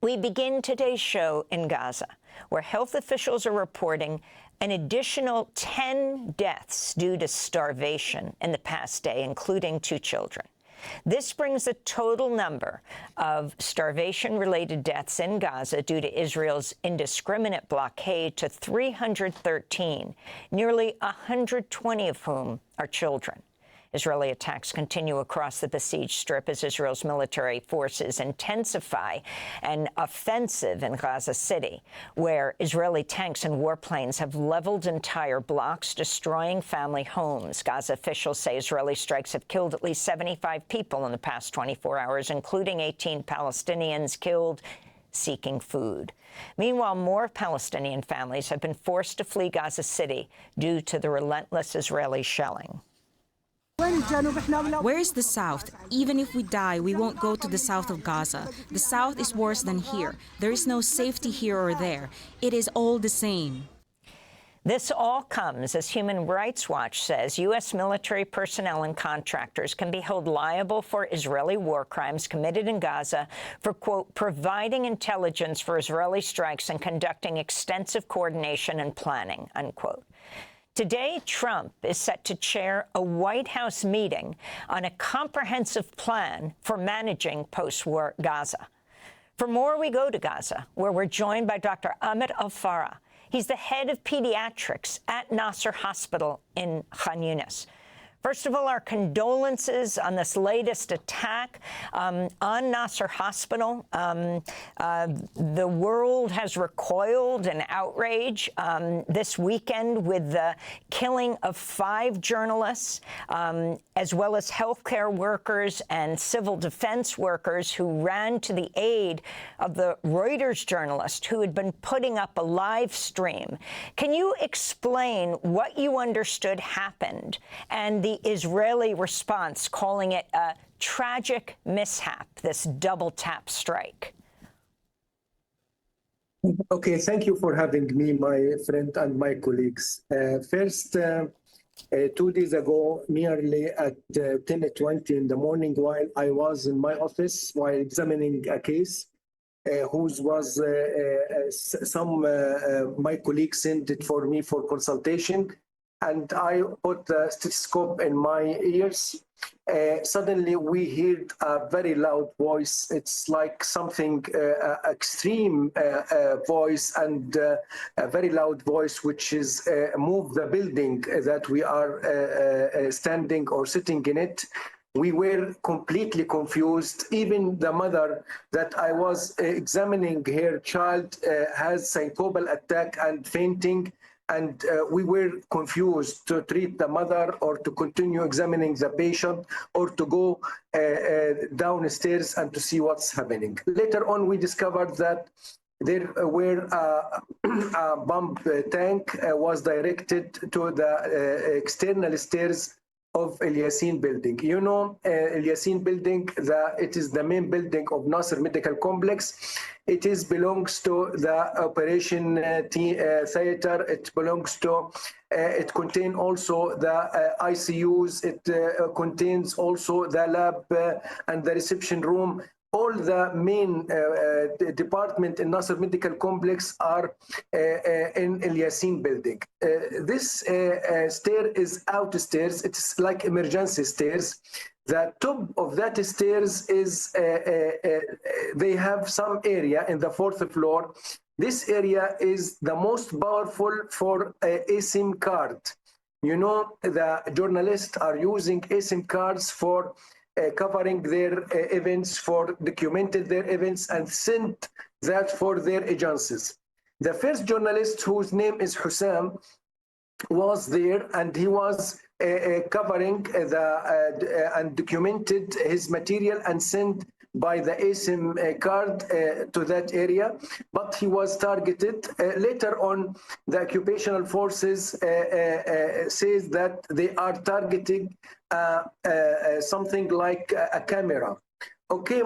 We begin today's show in Gaza, where health officials are reporting an additional 10 deaths due to starvation in the past day, including 2 children. This brings the total number of starvation-related deaths in Gaza due to Israel's indiscriminate blockade to 313, nearly 120 of whom are children. Israeli attacks continue across the besieged Strip as Israel's military forces intensify an offensive in Gaza City, where Israeli tanks and warplanes have leveled entire blocks, destroying family homes. Gaza officials say Israeli strikes have killed at least 75 people in the past 24 hours, including 18 Palestinians killed seeking food. Meanwhile, more Palestinian families have been forced to flee Gaza City due to the relentless Israeli shelling. Where is the South? Even if we die, we won't go to the south of Gaza. The South is worse than here. There is no safety here or there. It is all the same. This all comes as Human Rights Watch says U.S. military personnel and contractors can be held liable for Israeli war crimes committed in Gaza for, quote, providing intelligence for Israeli strikes and conducting extensive coordination and planning, unquote. Today, Trump is set to chair a White House meeting on a comprehensive plan for managing post-war Gaza. For more, we go to Gaza, where we're joined by Dr. Ahmed Al-Farra. He's the head of pediatrics at Nasser Hospital in Khan Yunis. First of all, our condolences on this latest attack on Nasser Hospital. The world has recoiled in outrage this weekend with the killing of 5 journalists, as well as healthcare workers and civil defense workers who ran to the aid of the Reuters journalist who had been putting up a live stream. Can you explain what you understood happened and the Israeli response, calling it a tragic mishap, this double-tap strike? Okay, thank you for having me, my friend and my colleagues. First, 2 days ago, nearly at 10:20 in the morning, while I was in my office while examining a case, whose was my colleagues sent it for me for consultation, and I put the stethoscope in my ears. Suddenly we heard a very loud voice. It's like something extreme voice, and a very loud voice, which is move the building that we are standing or sitting in it. We were completely confused. Even the mother that I was examining, her child has syncopal attack and fainting. And we were confused to treat the mother or to continue examining the patient or to go downstairs and to see what's happening. Later on, we discovered that there were a bomb tank was directed to the external stairs of Al Yassin building. You know, Al Yassin building, it is the main building of Nasser Medical Complex. It belongs to the operation theater. It belongs to, it contains also the ICUs. It contains also the lab and the reception room. All the main department in Nasser Medical Complex are in Al Yassin building. This stair is outstairs. It's like emergency stairs. The top of that stairs is, they have some area in the 4th floor. This area is the most powerful for eSIM card. You know, the journalists are using eSIM cards for covering their events, for documented their events and sent that for their agencies. The first journalist, whose name is Hussam, was there, and he was covering and documented his material and sent by the eSIM card to that area, but he was targeted. Later on, the occupational forces says that they are targeting something like a camera. Okay,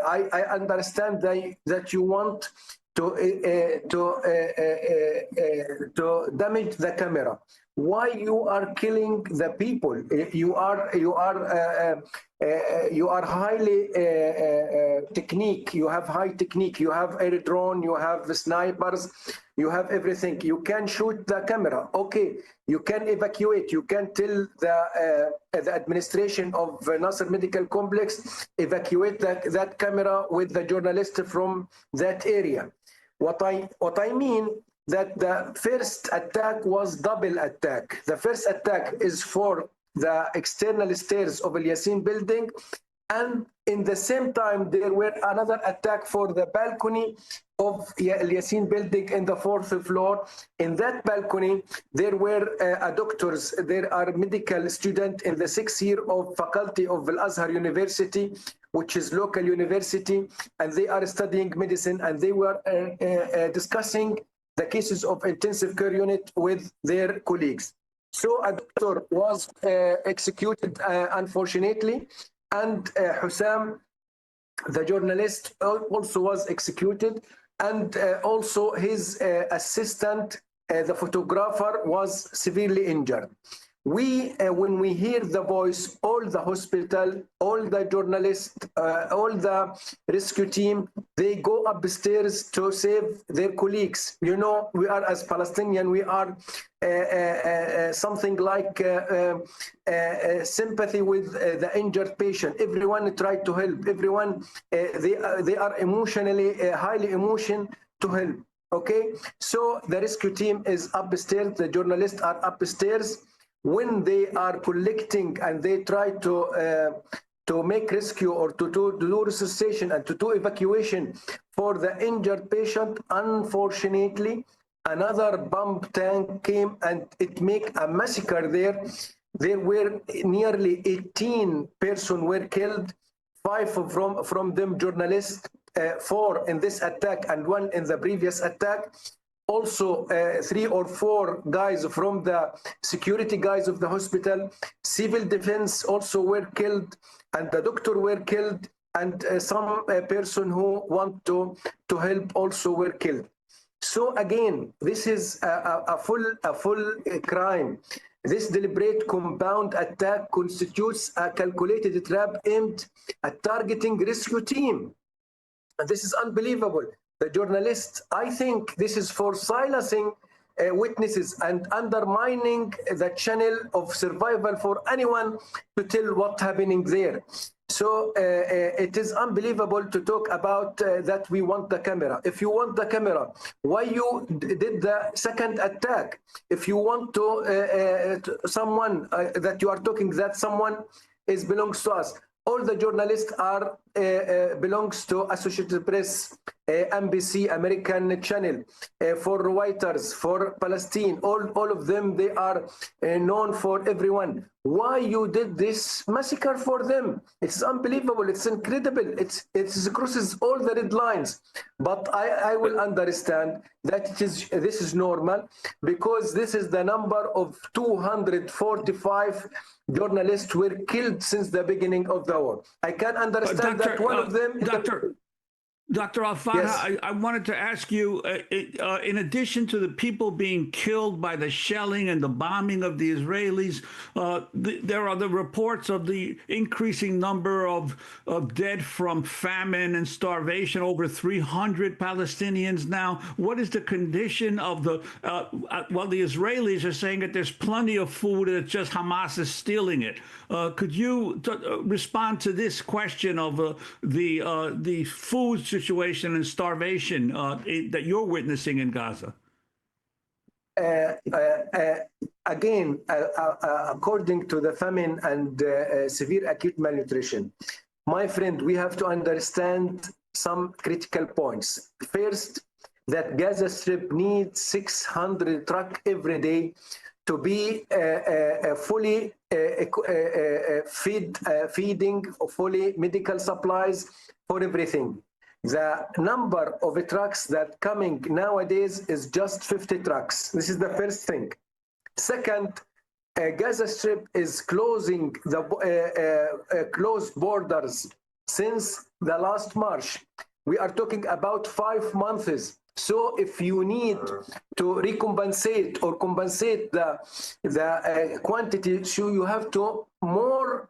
I understand that you want to damage the camera. why you are killing the people? You are highly technique. You have high technique. You have air drone. You have snipers. You have everything. You can shoot the camera. Okay. You can evacuate. You can tell the administration of Nasser Medical Complex evacuate that camera with the journalist from that area. What I mean that the first attack was double attack. The first attack is for the external stairs of Al Yassin building, and in the same time there were another attack for the balcony of Al Yassin building in the 4th floor. In that balcony there were doctors. There are medical students in the 6th year of faculty of Al Azhar University, which is local university, and they are studying medicine, and they were discussing the cases of intensive care unit with their colleagues. So a doctor was executed, unfortunately, and Hussam, the journalist, also was executed, and also his assistant, the photographer, was severely injured. When we hear the voice, all the hospital, all the journalists, all the rescue team, they go upstairs to save their colleagues. You know, we are as Palestinian, we are something like sympathy with the injured patient. Everyone tried to help. Everyone, they are emotionally, highly emotional to help. Okay, so the rescue team is upstairs. The journalists are upstairs. When they are collecting and they try to make rescue or to do resuscitation and to do evacuation for the injured patient, unfortunately, another bomb tank came and it made a massacre there. There were nearly 18 persons were killed, 5 from them journalists, 4 in this attack and 1 in the previous attack. Also 3 or 4 guys from the security guys of the hospital. Civil defense also were killed, and the doctor were killed, and some person who want to help also were killed. So again, this is a full crime. This deliberate compound attack constitutes a calculated trap aimed at targeting rescue team. And this is unbelievable. The journalists, I think this is for silencing witnesses and undermining the channel of survival for anyone to tell what's happening there. So it is unbelievable to talk about that we want the camera. If you want the camera, why you did the second attack? If you want to someone that you are talking that someone belongs to us. All the journalists are belongs to Associated Press, NBC, American Channel, for Reuters, for Palestine. All of them, they are known for everyone. Why you did this massacre for them? It's unbelievable. It's incredible. It crosses all the red lines. But I will understand that this is normal, because this is the number of 245 journalists were killed since the beginning of the war. I can understand that one of them... Dr. Al-Farra, Yes. I wanted to ask you, in addition to the people being killed by the shelling and the bombing of the Israelis, there are the reports of the increasing number of dead from famine and starvation, over 300 Palestinians now. What is the condition of the, well, the Israelis are saying that there's plenty of food, and it's just Hamas is stealing it. Could you respond to this question of the food situation and starvation that you're witnessing in Gaza? Again, according to the famine and severe acute malnutrition, my friend, we have to understand some critical points. First, that Gaza Strip needs 600 trucks every day to be fully feeding, fully medical supplies for everything. The number of trucks that coming nowadays is just 50 trucks. This is the first thing. Second, Gaza Strip is closing the closed borders since the last March. We are talking about 5 months. So if you need to recompensate or compensate the quantity, so you have to more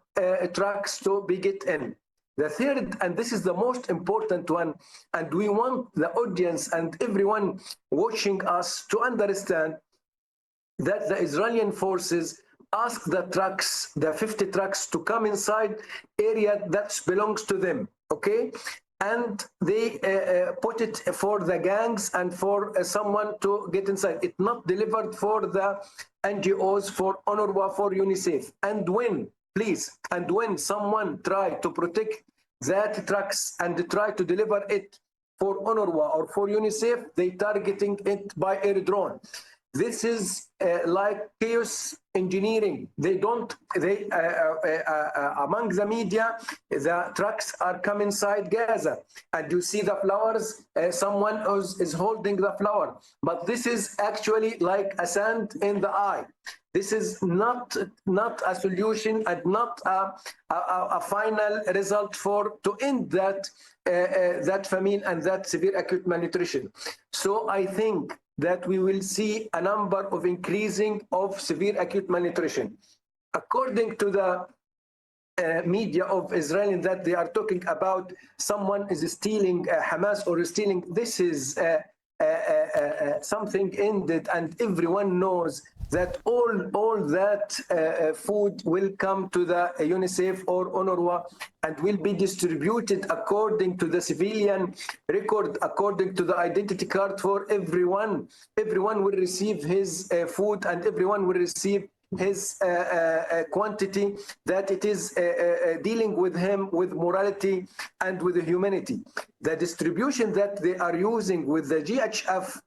trucks to be get in. The third, and this is the most important one, and we want the audience and everyone watching us to understand that the Israeli forces ask the trucks, the 50 trucks, to come inside area that belongs to them, okay? And they put it for the gangs and for someone to get inside. It's not delivered for the NGOs, for UNRWA, for UNICEF. And when someone try to protect that trucks and try to deliver it for UNRWA or for UNICEF, they targeting it by air drone. This is like chaos engineering. Among the media, the trucks are come inside Gaza, and you see the flowers, someone is holding the flower. But this is actually like a sand in the eye. This is not a solution and not a final result to end that famine and that severe acute malnutrition. So I think that we will see a number of increasing of severe acute malnutrition. According to the media of Israel, that they are talking about someone is stealing Hamas or stealing, this is something ended, and everyone knows that all that food will come to the UNICEF or UNRWA and will be distributed according to the civilian record, according to the identity card for everyone. Everyone will receive his food, and everyone will receive his quantity, that it is dealing with him with morality and with humanity. The distribution that they are using with the GHF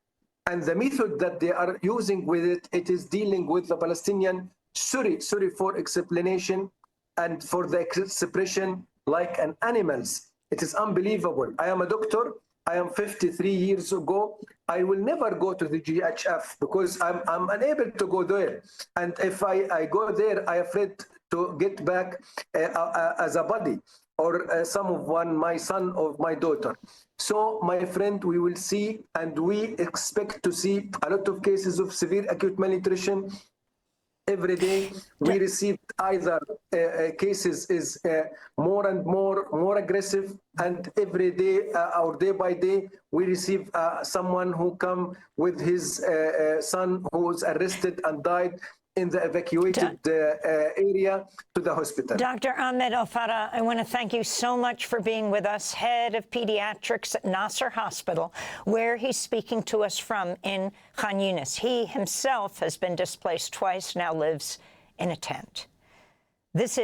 and the method that they are using with it, it is dealing with the Palestinian, sorry for explanation, and for the expression, like an animals. It is unbelievable. I am a doctor. I am 53 years ago. I will never go to the GHF because I'm unable to go there. And if I go there, I am afraid to get back as a body, or my son or my daughter. So, my friend, we will see, and we expect to see a lot of cases of severe acute malnutrition. Every day we receive either cases is more and more aggressive, and every day or day by day we receive someone who come with his son who was arrested and died in the evacuated area to the hospital. Dr. Ahmed Al-Farra, I want to thank you so much for being with us, head of pediatrics at Nasser Hospital, where he's speaking to us from in Khan Yunis. He himself has been displaced twice, now lives in a tent. This is